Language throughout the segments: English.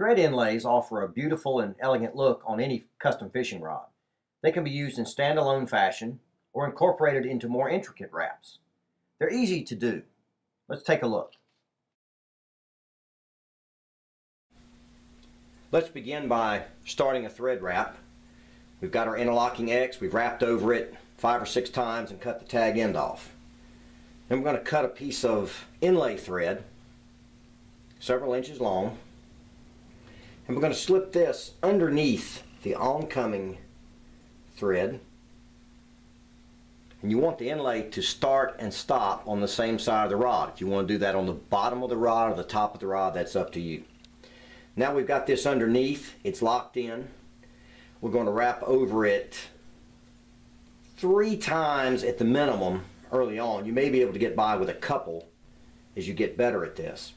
Thread inlays offer a beautiful and elegant look on any custom fishing rod. They can be used in standalone fashion or incorporated into more intricate wraps. They're easy to do. Let's take a look. Let's begin by starting a thread wrap. We've got our interlocking X, we've wrapped over it 5 or 6 times and cut the tag end off. Then we're going to cut a piece of inlay thread several inches long, and we're going to slip this underneath the oncoming thread. And you want the inlay to start and stop on the same side of the rod. If you want to do that on the bottom of the rod or the top of the rod, that's up to you. Now we've got this underneath, it's locked in. We're going to wrap over it 3 times at the minimum early on. You may be able to get by with a couple as you get better at this.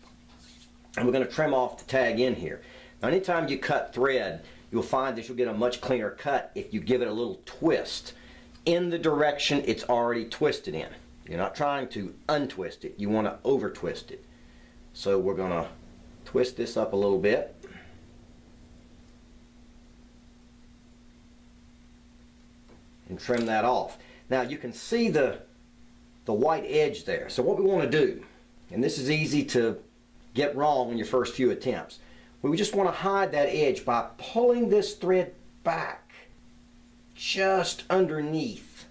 And we're going to trim off the tag in here. Now anytime you cut thread, you'll find that you'll get a much cleaner cut if you give it a little twist in the direction it's already twisted in. You're not trying to untwist it, you want to over twist it. So we're going to twist this up a little bit. And trim that off. Now you can see the white edge there. So what we want to do, and this is easy to get wrong in your first few attempts, we just want to hide that edge by pulling this thread back just underneath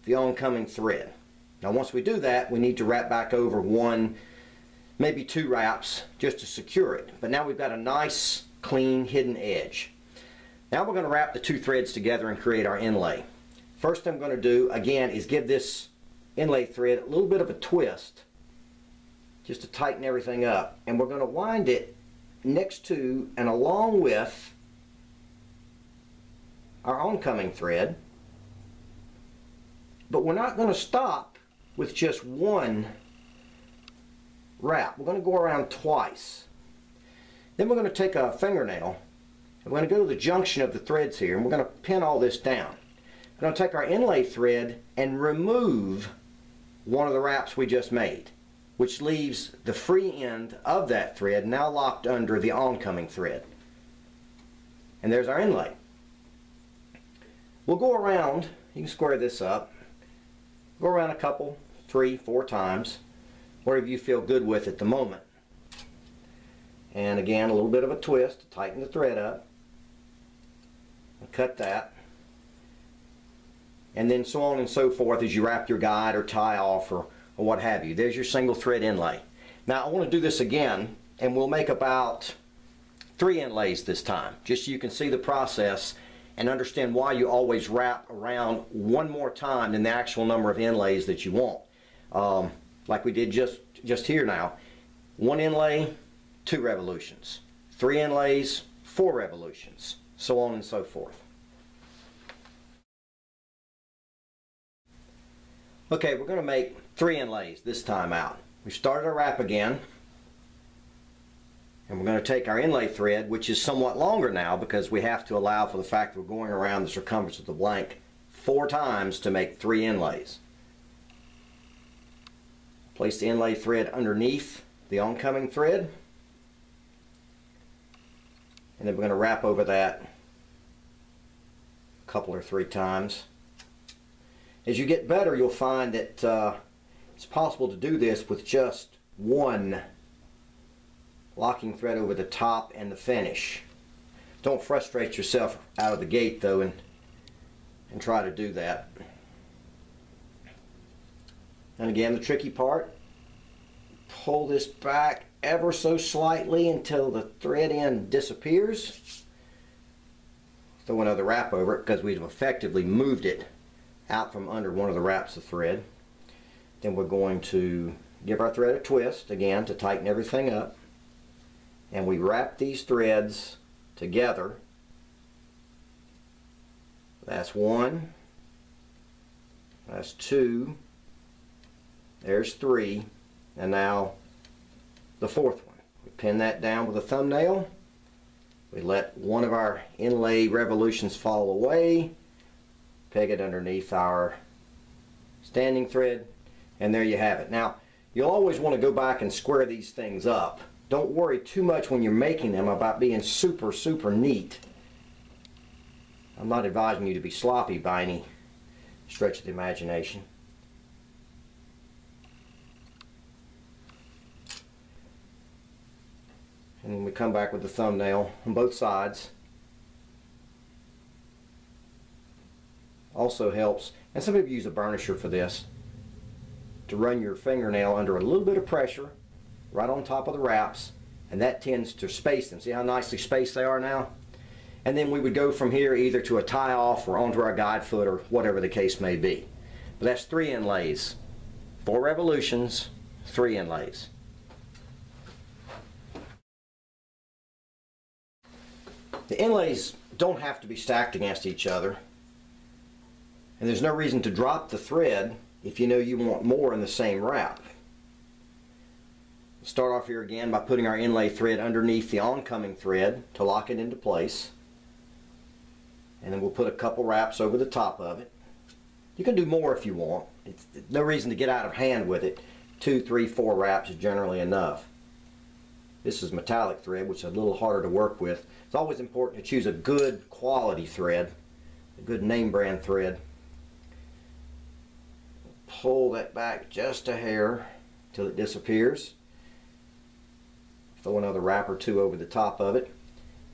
the oncoming thread. Now once we do that, we need to wrap back over 1, maybe 2 wraps just to secure it. But now we've got a nice, clean, hidden edge. Now we're going to wrap the 2 threads together and create our inlay. First thing I'm going to do, again, is give this inlay thread a little bit of a twist just to tighten everything up. And we're going to wind it next to and along with our oncoming thread. But we're not going to stop with just 1 wrap. We're going to go around twice. Then we're going to take a fingernail. We're going to go to the junction of the threads here, and we're going to pin all this down. We're going to take our inlay thread and remove one of the wraps we just made, which leaves the free end of that thread now locked under the oncoming thread. And there's our inlay. We'll go around, you can square this up, go around a couple, 3, 4 times, whatever you feel good with at the moment. And again, a little bit of a twist to tighten the thread up. Cut that. And then so on and so forth as you wrap your guide or tie off or what have you. There's your single thread inlay. Now I want to do this again, and we'll make about 3 inlays this time, just so you can see the process and understand why you always wrap around 1 more time than the actual number of inlays that you want. Like we did just here now. 1 inlay, 2 revolutions. 3 inlays, 4 revolutions. So on and so forth. Okay, we're going to make 3 inlays this time out. We started our wrap again, and we're going to take our inlay thread, which is somewhat longer now because we have to allow for the fact that we're going around the circumference of the blank 4 times to make 3 inlays. Place the inlay thread underneath the oncoming thread, and then we're going to wrap over that a couple or 3 times. As you get better, you'll find that it's possible to do this with just 1 locking thread over the top and the finish. Don't frustrate yourself out of the gate though and try to do that. And again, the tricky part, pull this back ever so slightly until the thread end disappears. Throw another wrap over it because we've effectively moved it out from under one of the wraps of thread. Then we're going to give our thread a twist again to tighten everything up, and we wrap these threads together. That's 1, that's 2, there's 3, and now the 4th one. We pin that down with a thumbnail. We let one of our inlay revolutions fall away, peg it underneath our standing thread, and there you have it. Now you'll always want to go back and square these things up don't worry too much when you're making them about being super neat. I'm not advising you to be sloppy by any stretch of the imagination. And then we come back with the thumbnail on both sides. Also helps, and some people use a burnisher for this, to run your fingernail under a little bit of pressure right on top of the wraps, and that tends to space them. See how nicely spaced they are now? And then we would go from here either to a tie off or onto our guide foot or whatever the case may be. But that's 3 inlays. 4 revolutions, 3 inlays. The inlays don't have to be stacked against each other, and there's no reason to drop the thread if you know you want more in the same wrap. We'll start off here again by putting our inlay thread underneath the oncoming thread to lock it into place, and then we'll put a couple wraps over the top of it. You can do more if you want. It's no reason to get out of hand with it. 2, 3, 4 wraps is generally enough. This is metallic thread, which is a little harder to work with. It's always important to choose a good quality thread, a good name brand thread. Pull that back just a hair till it disappears. Throw another wrap or 2 over the top of it,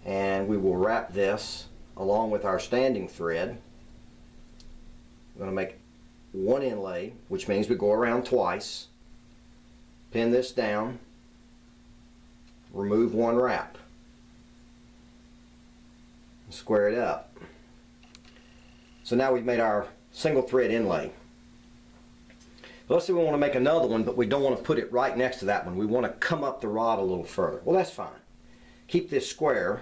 and we will wrap this along with our standing thread. We're going to make 1 inlay, which means we go around twice, pin this down, remove 1 wrap, and square it up. So now we've made our single thread inlay. Let's say we want to make another one, but we don't want to put it right next to that one. We want to come up the rod a little further. Well, that's fine. Keep this square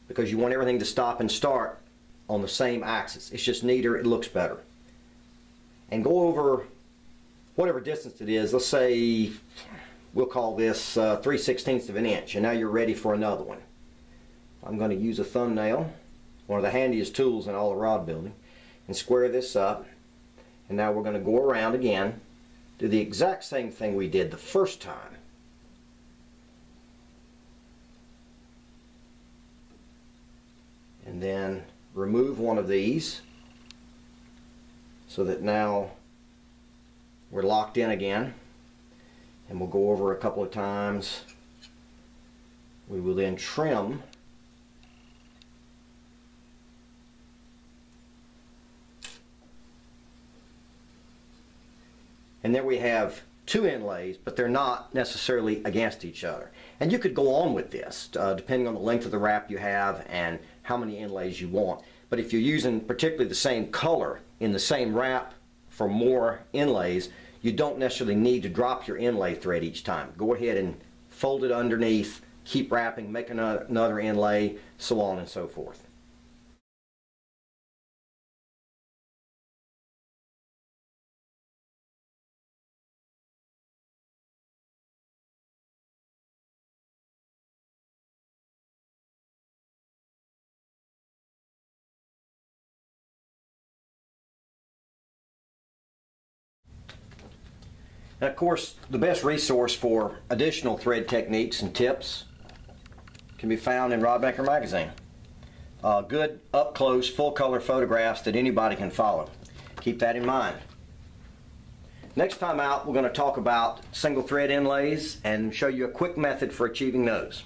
because you want everything to stop and start on the same axis. It's just neater, it looks better. And go over whatever distance it is. Let's say we'll call this 3/16 of an inch, and now you're ready for another one. I'm going to use a thumbnail, one of the handiest tools in all of rod building, and square this up. And now we're going to go around again, do the exact same thing we did the first time. And then remove one of these so that now we're locked in again. And we'll go over a couple of times. We will then trim . And there we have 2 inlays, but they're not necessarily against each other. And you could go on with this, depending on the length of the wrap you have and how many inlays you want. But if you're using particularly the same color in the same wrap for more inlays, you don't necessarily need to drop your inlay thread each time. Go ahead and fold it underneath, keep wrapping, make another inlay, so on and so forth. And of course, the best resource for additional thread techniques and tips can be found in RodMaker magazine. Good, up-close, full-color photographs that anybody can follow. Keep that in mind. Next time out, we're going to talk about single thread inlays and show you a quick method for achieving those.